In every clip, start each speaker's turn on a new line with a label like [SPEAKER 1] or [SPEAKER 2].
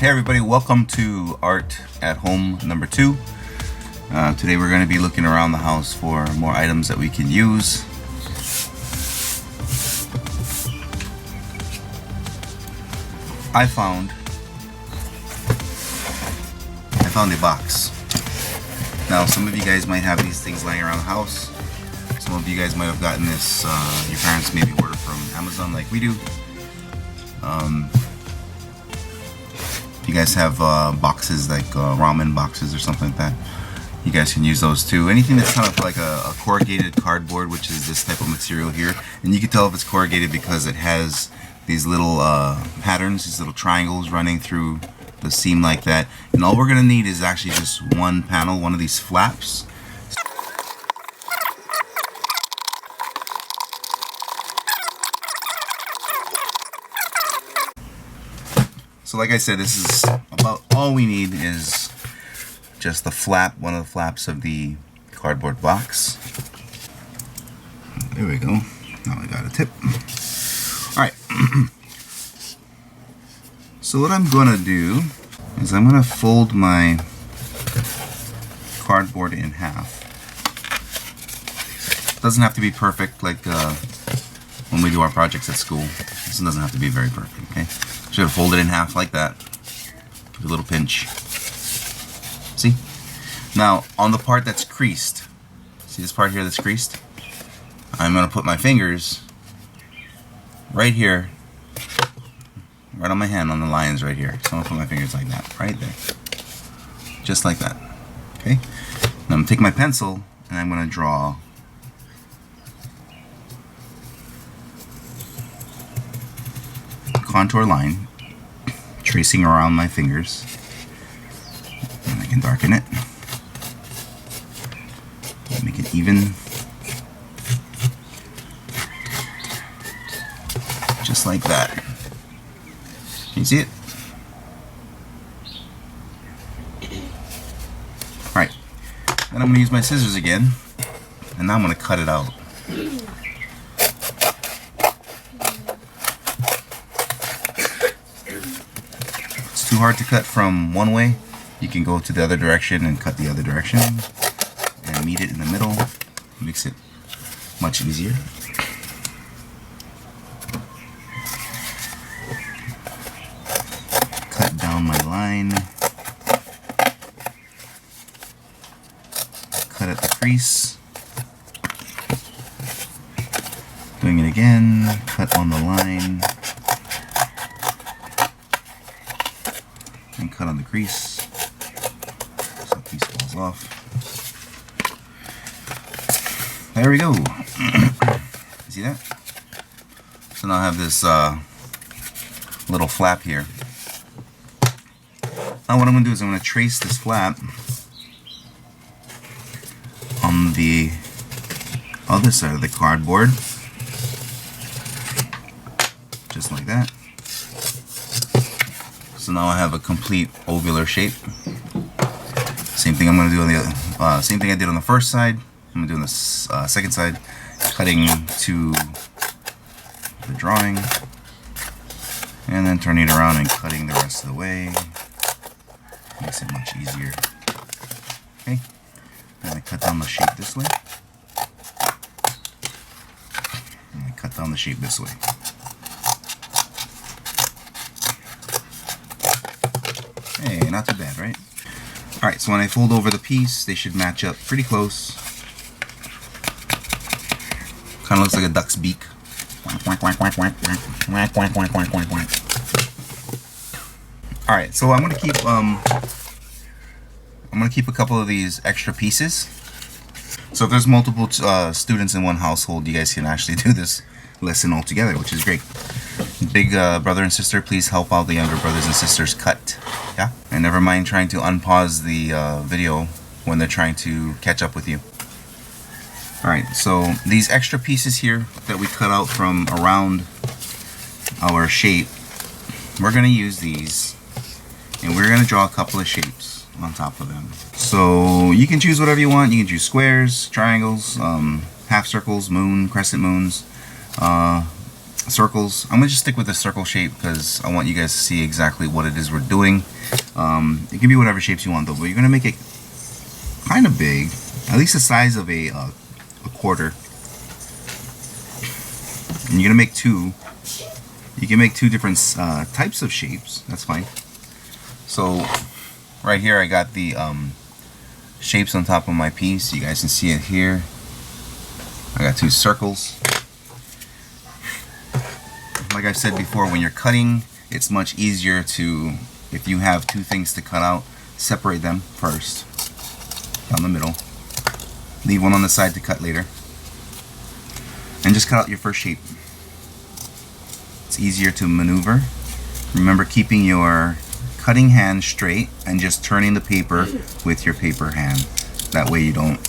[SPEAKER 1] Hey everybody, welcome to Art at Home number 2. Today we're going to be looking around the house for more items that we can use. I found a box. Now some of you guys might have these things lying around the house. Some of you guys might have gotten this, your parents maybe ordered from Amazon like we do. If you guys have boxes like ramen boxes or something like that, you guys can use those too. Anything that's kind of like a corrugated cardboard, which is this type of material here, and you can tell if it's corrugated because it has these little patterns, these little triangles running through the seam like that. And all we're gonna need is actually just one panel, one of these flaps. So like I said, this is about all we need is just the flap, one of the flaps of the cardboard box. There we go. Now I got a tip. Alright. So what I'm gonna do is I'm gonna fold my cardboard in half. Doesn't have to be perfect like when we do our projects at school. This doesn't have to be very perfect, okay? Should have folded in half like that. Give it a little pinch. See? Now, on the part that's creased, see this part here that's creased? I'm gonna put my fingers right here, right on my hand, on the lines right here. So I'm gonna put my fingers like that, right there. Just like that, okay? Now I'm gonna take my pencil and I'm gonna draw contour line, tracing around my fingers, and I can darken it, make it even, just like that. Can you see it? Alright, then I'm going to use my scissors again, and now I'm going to cut it out. Too hard to cut from one way, you can go to the other direction and cut the other direction and meet it in the middle. Makes it much easier. Cut down my line, cut at the crease, doing it again, cut on the line, and cut on the crease so the piece falls off. There we go. See that? So now I have this little flap here. Now what I'm going to do is I'm going to trace this flap on the other side of the cardboard, just like that. So now I have a complete ovular shape. Same thing I'm going to do on the other, same thing I did on the first side. I'm going to do on the second side, cutting to the drawing, and then turning it around and cutting the rest of the way. Makes it much easier. Okay, then I cut down the shape this way, and I cut down the shape this way. Hey, not too bad, right? Alright, so when I fold over the piece, they should match up pretty close. Kind of looks like a duck's beak. Alright, so I'm gonna keep a couple of these extra pieces. So if there's multiple students in one household, you guys can actually do this lesson all together, which is great. Big brother and sister, please help out the younger brothers and sisters cut. Yeah, and never mind trying to unpause the video when they're trying to catch up with you. Alright, so these extra pieces here that we cut out from around our shape, we're going to use these and we're going to draw a couple of shapes on top of them. So you can choose whatever you want. You can choose squares, triangles, half circles, moon, crescent moons. circles. I'm gonna just stick with the circle shape because I want you guys to see exactly what it is we're doing. It can be whatever shapes you want though, but you're gonna make it kind of big, at least the size of a quarter. And you're gonna make two. You can make two different types of shapes. That's fine. So right here I got the shapes on top of my piece. You guys can see it here. I got two circles. Like I've said before, when you're cutting, it's much easier to, if you have two things to cut out, separate them first down the middle, leave one on the side to cut later, and just cut out your first shape. It's easier to maneuver. Remember keeping your cutting hand straight and just turning the paper with your paper hand. That way you don't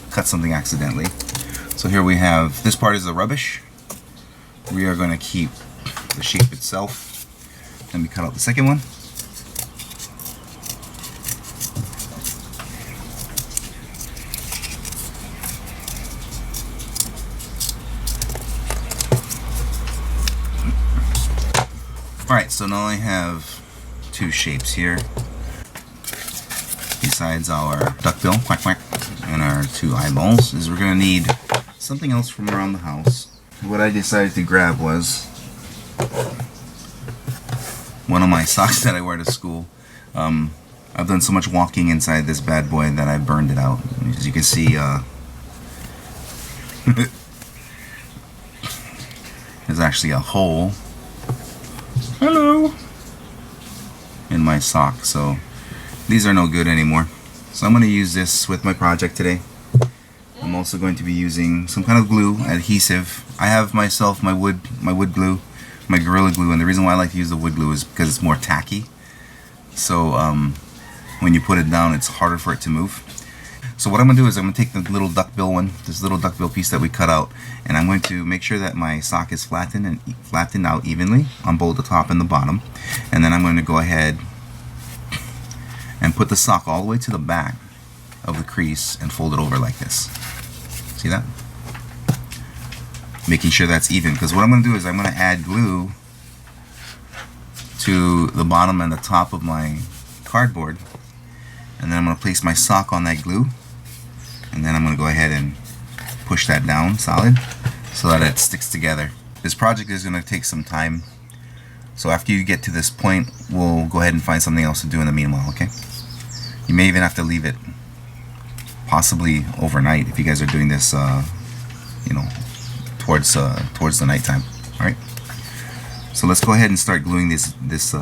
[SPEAKER 1] cut something accidentally. So here we have, this part is the rubbish. We are going to keep the shape itself. Let me cut out the second one. Alright, so now I have two shapes here. Besides our duckbill, quack quack, and our two eyeballs, is we're going to need something else from around the house. What I decided to grab was one of my socks that I wear to school. I've done so much walking inside this bad boy that I burned it out. As you can see, there's actually a hole. Hello! In my sock, so these are no good anymore. So I'm going to use this with my project today. I'm also going to be using some kind of glue, adhesive. I have myself my wood glue, my Gorilla Glue, and the reason why I like to use the wood glue is because it's more tacky. So when you put it down, it's harder for it to move. So what I'm going to do is I'm going to take the little duckbill one, this little duckbill piece that we cut out, and I'm going to make sure that my sock is flattened out evenly on both the top and the bottom. And then I'm going to go ahead and put the sock all the way to the back of the crease and fold it over like this. See that? Making sure that's even, because what I'm going to do is I'm going to add glue to the bottom and the top of my cardboard, and then I'm going to place my sock on that glue, and then I'm going to go ahead and push that down solid so that it sticks together. This project is going to take some time, so after you get to this point, we'll go ahead and find something else to do in the meanwhile, okay? You may even have to leave it possibly overnight if you guys are doing this, you know, towards the nighttime. All right. So let's go ahead and start gluing this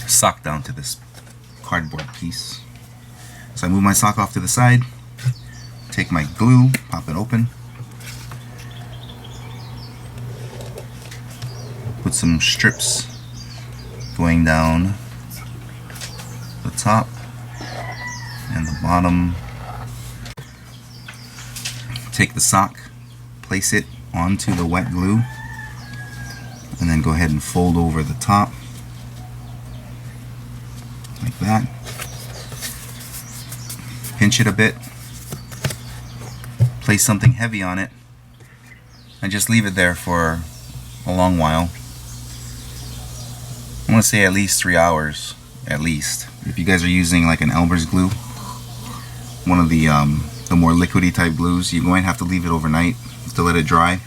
[SPEAKER 1] sock down to this cardboard piece. So I move my sock off to the side, take my glue, pop it open, put some strips going down the top and the bottom. Take the sock, place it onto the wet glue, and then go ahead and fold over the top like that. Pinch it a bit, place something heavy on it, and just leave it there for a long while. I'm going to say at least 3 hours, at least. If you guys are using like an Elmer's glue, one of the more liquidy type glues, you're going to have to leave it overnight to let it dry.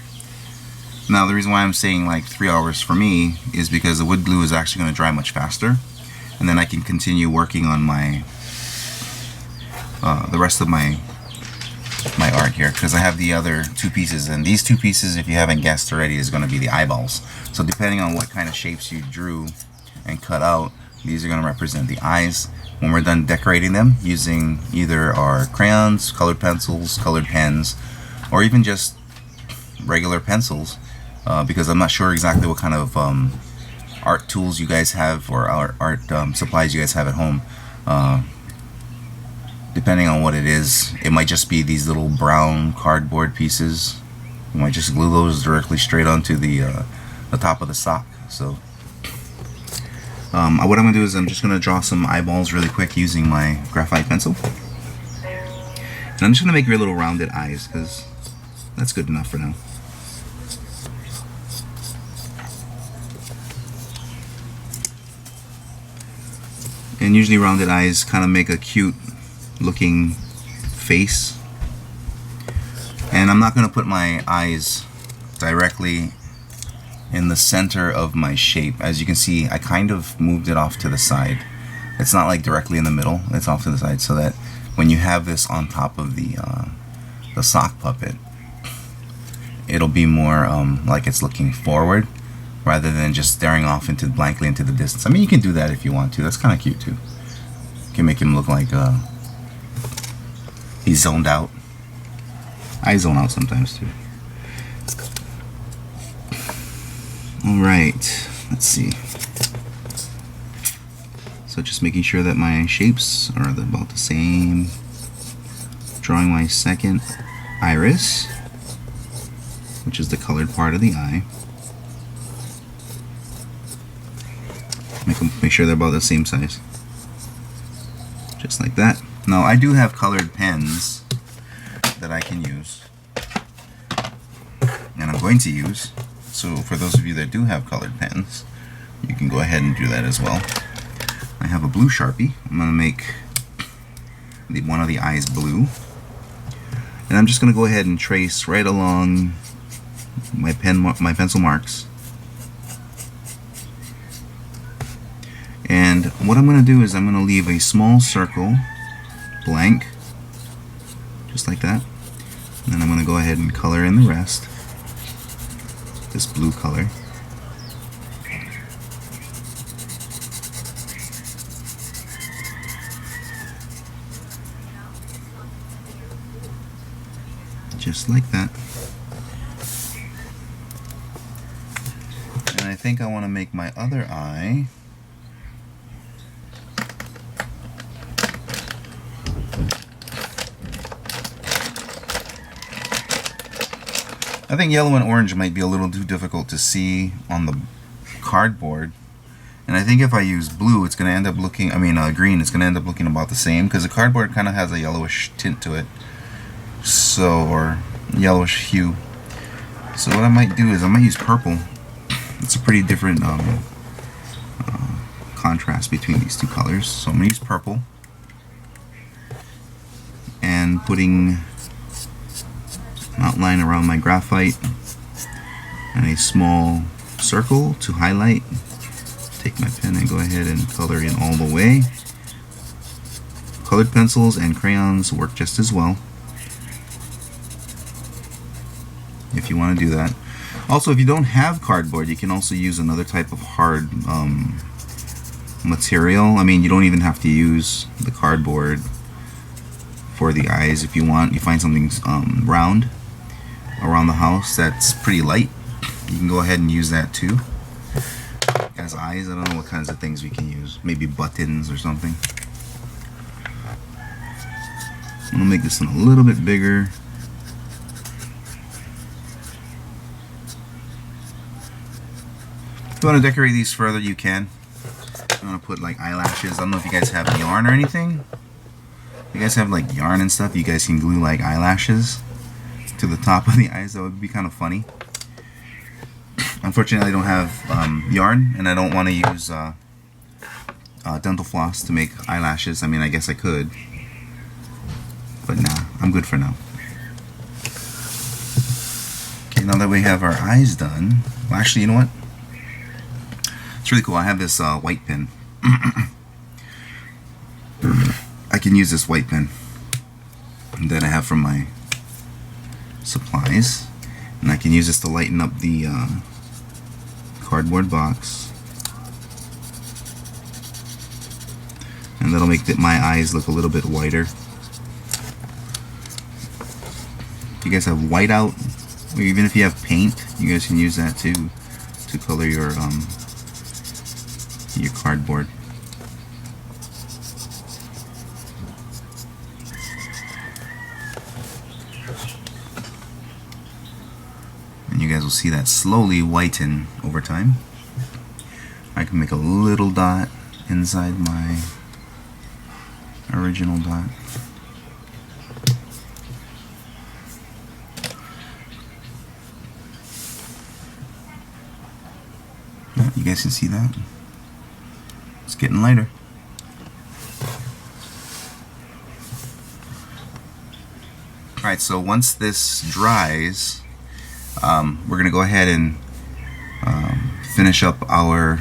[SPEAKER 1] Now the reason why I'm saying like 3 hours for me is because the wood glue is actually going to dry much faster, and then I can continue working on my the rest of my art here, because I have the other two pieces, and these two pieces, if you haven't guessed already, is going to be the eyeballs. So depending on what kind of shapes you drew and cut out, these are going to represent the eyes. When we're done decorating them using either our crayons, colored pencils, colored pens, or even just regular pencils, because I'm not sure exactly what kind of art tools you guys have, or art supplies you guys have at home. Depending on what it is, it might just be these little brown cardboard pieces. You might just glue those directly straight onto the top of the sock. So what I'm going to do is I'm just going to draw some eyeballs really quick using my graphite pencil. And I'm just going to make your little rounded eyes, because that's good enough for now. And usually rounded eyes kind of make a cute looking face. And I'm not going to put my eyes directly in the center of my shape. As you can see, I kind of moved it off to the side. It's not like directly in the middle, it's off to the side, so that when you have this on top of the sock puppet, it'll be more like it's looking forward rather than just staring off blankly into the distance. I mean, you can do that if you want to. That's kind of cute too. You can make him look like he's zoned out. I zone out sometimes too. Alright, let's see. So just making sure that my shapes are about the same. Drawing my second iris, which is the colored part of the eye. Make sure they're about the same size. Just like that. Now I do have colored pens that I can use, and I'm going to use. So for those of you that do have colored pens, you can go ahead and do that as well. I have a blue Sharpie. I'm going to make one of the eyes blue. And I'm just going to go ahead and trace right along my pencil marks. And what I'm going to do is I'm going to leave a small circle blank, just like that. And then I'm going to go ahead and color in the rest. This blue color. Just like that. And I think I want to make my other eye I think yellow and orange might be a little too difficult to see on the cardboard. And I think if I use blue, it's going to end up looking, green, it's going to end up looking about the same, because the cardboard kind of has a yellowish tint to it. So, or yellowish hue. So what I might do is I might use purple. It's a pretty different contrast between these two colors. So I'm going to use purple. And putting an outline around my graphite and a small circle to highlight. Take my pen and go ahead and color in all the way. Colored pencils and crayons work just as well, if you want to do that. Also, if you don't have cardboard, you can also use another type of hard material. I mean, you don't even have to use the cardboard for the eyes. If you want, you find something round around the house that's pretty light, you can go ahead and use that too as eyes. I don't know what kinds of things we can use. Maybe buttons or something. I'm going to make this one a little bit bigger. If you want to decorate these further, you can. I'm going to put like eyelashes. I don't know if you guys have yarn or anything. If you guys have like yarn and stuff, you guys can glue like eyelashes to the top of the eyes. That would be kind of funny. Unfortunately, I don't have yarn, and I don't want to use dental floss to make eyelashes. I mean, I guess I could, but nah, I'm good for now. Okay, now that we have our eyes done, well, actually, you know what? It's really cool. I have this white pen. I can use this white pen that I have from my supplies, and I can use this to lighten up the cardboard box, and that'll make my eyes look a little bit whiter. If you guys have whiteout, or even if you have paint, you guys can use that too to color your cardboard. And you guys will see that slowly whiten over time. I can make a little dot inside my original dot. Yeah, you guys can see that. It's getting lighter. Alright, so once this dries, we're going to go ahead and finish up our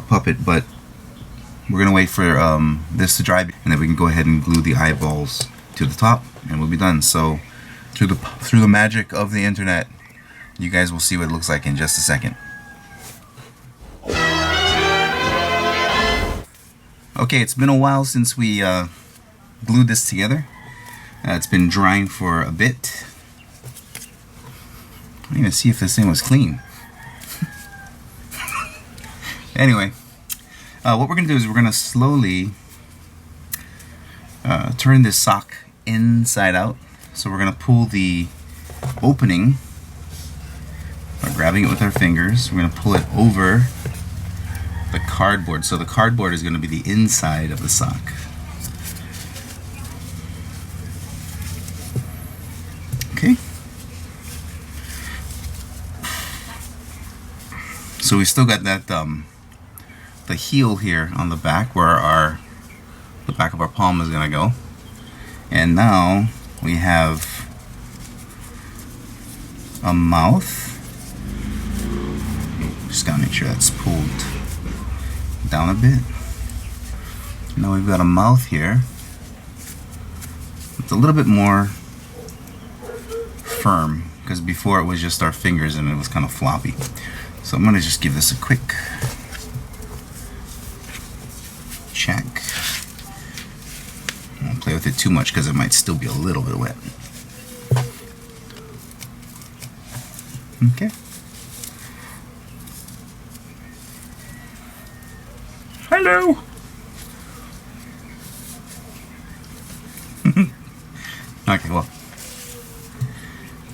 [SPEAKER 1] puppet, but we're going to wait for this to dry, and then we can go ahead and glue the eyeballs to the top, and we'll be done. So through the magic of the internet, you guys will see what it looks like in just a second. Okay, it's been a while since we glued this together. It's been drying for a bit. I didn't even see if this thing was clean. Anyway, what we're going to do is we're going to slowly turn this sock inside out. So we're going to pull the opening by grabbing it with our fingers. We're going to pull it over the cardboard. So the cardboard is going to be the inside of the sock. Okay. So we still got that the heel here on the back where the back of our palm is going to go. And now we have a mouth. Just got to make sure that's pulled down a bit. Now we've got a mouth here. It's a little bit more firm because before it was just our fingers and it was kind of floppy. So I'm going to just give this a quick check. I won't play with it too much because it might still be a little bit wet. Okay. Hello. Okay, well,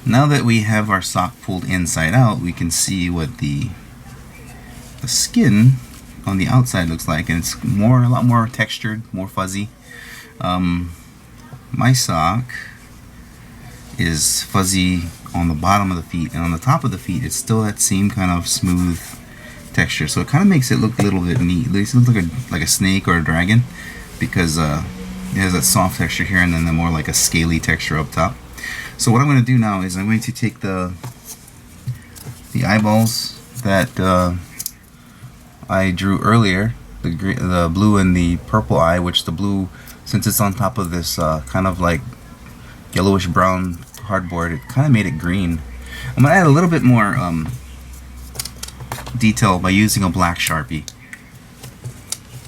[SPEAKER 1] now that we have our sock pulled inside out, we can see what the skin on the outside looks like, and it's a lot more textured, more fuzzy. My sock is fuzzy on the bottom of the feet, and on the top of the feet it's still that same kind of smooth texture, so it kind of makes it look a little bit neat. It looks like a snake or a dragon because it has that soft texture here and then the more like a scaly texture up top. So what I'm going to do now is I'm going to take the eyeballs that I drew earlier, the blue and the purple eye, which the blue, since it's on top of this kind of like yellowish brown cardboard, it kind of made it green. I'm going to add a little bit more detail by using a black Sharpie.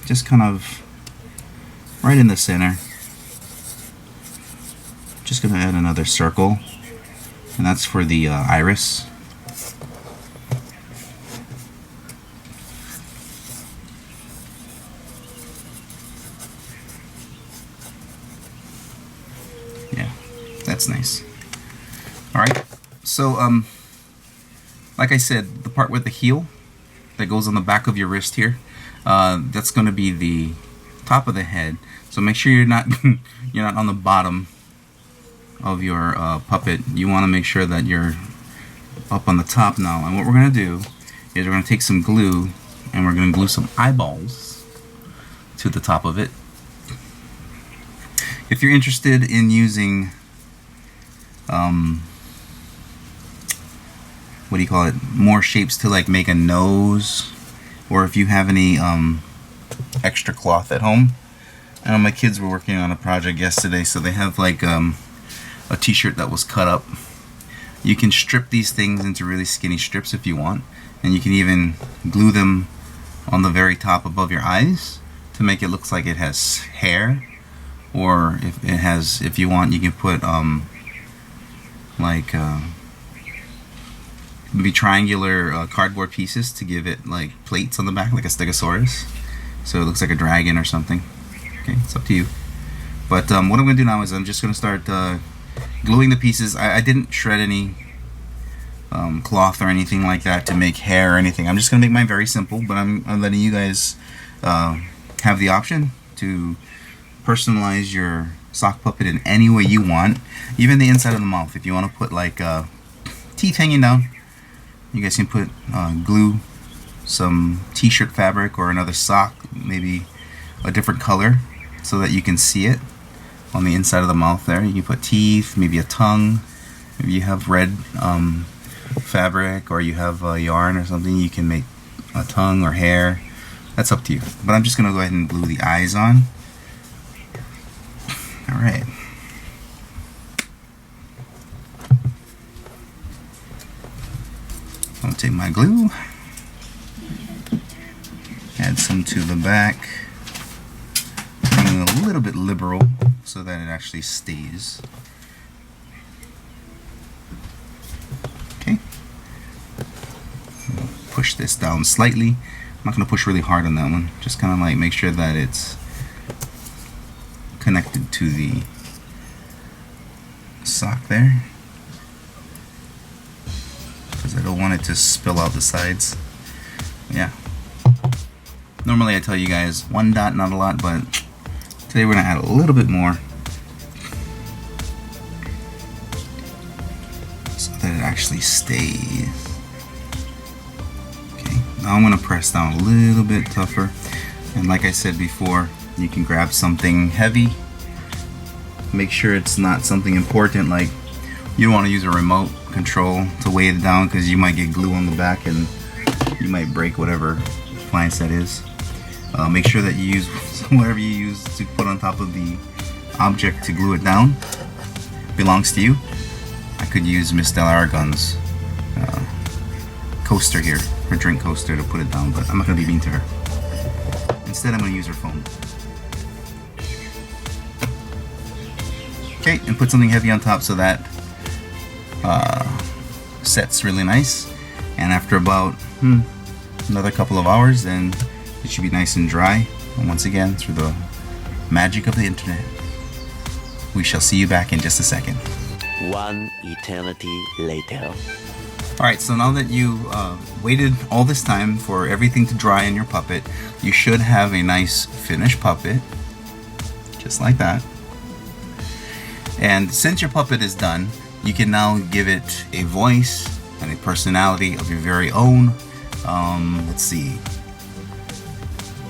[SPEAKER 1] Just kind of right in the center. Just going to add another circle, and that's for the iris. Yeah, that's nice. Alright, so like I said, the part with the heel that goes on the back of your wrist here, that's going to be the top of the head. So make sure you're not you're not on the bottom of your puppet. You want to make sure that you're up on the top now. And what we're going to do is we're going to take some glue and we're going to glue some eyeballs to the top of it. If you're interested in using what do you call it, more shapes to like make a nose, or if you have any extra cloth at home. I know my kids were working on a project yesterday, so they have like a t-shirt that was cut up. You can strip these things into really skinny strips if you want, and you can even glue them on the very top above your eyes to make it look like it has hair, or if you want, you can put like maybe triangular cardboard pieces to give it like plates on the back, like a stegosaurus, so it looks like a dragon or something. Okay, it's up to you. But what I'm going to do now is I'm just going to start gluing the pieces. I didn't shred any cloth or anything like that to make hair or anything. I'm just going to make mine very simple, but I'm letting you guys have the option to personalize your sock puppet in any way you want, even the inside of the mouth. If you want to put like teeth hanging down, you guys can put glue some t-shirt fabric or another sock, maybe a different color, so that you can see it. on the inside of the mouth there. You can put teeth, maybe a tongue. Maybe you have red fabric, or you have yarn or something. You can make a tongue or hair. That's up to you. But I'm just going to go ahead and glue the eyes on. Alright. I'll take my glue. Add some to the back. Being a little bit liberal so that it actually stays. Okay. Push this down slightly. I'm not going to push really hard on that one. Just kind of like make sure that it's connected to the sock there, because I don't want it to spill out the sides. Yeah. Normally I tell you guys 1 dot, not a lot, but today we're going to add a little bit more so that it actually stays. Okay, now I'm going to press down a little bit tougher, and like I said before, you can grab something heavy. Make sure it's not something important, like you don't want to use a remote control to weigh it down, because you might get glue on the back and you might break whatever appliance that is. Make sure that you use whatever you use to put on top of the object to glue it down belongs to you. I could use Miss Del Aragon's coaster here, her drink coaster, to put it down, but I'm not going to be mean to her. Instead, I'm going to use her phone. Okay, and put something heavy on top so that sets really nice. And after about another couple of hours, then it should be nice and dry. And once again, through the magic of the internet, we shall see you back in just a second.
[SPEAKER 2] 1 eternity later.
[SPEAKER 1] Alright, so now that you waited all this time for everything to dry in your puppet, you should have a nice finished puppet, just like that. And since your puppet is done, you can now give it a voice and a personality of your very own. Let's see.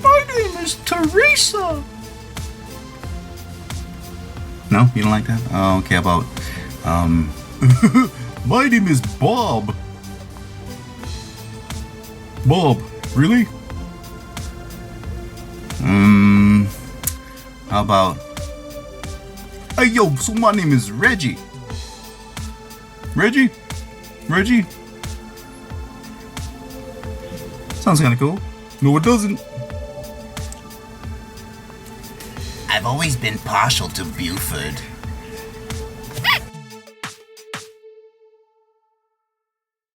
[SPEAKER 1] My name is Teresa. No, you don't like that? Oh, okay. About my name is Bob. Bob, really? How about, hey yo, so my name is Reggie. Reggie? Reggie? Sounds kinda cool. No, it doesn't.
[SPEAKER 3] I've always been partial to Buford.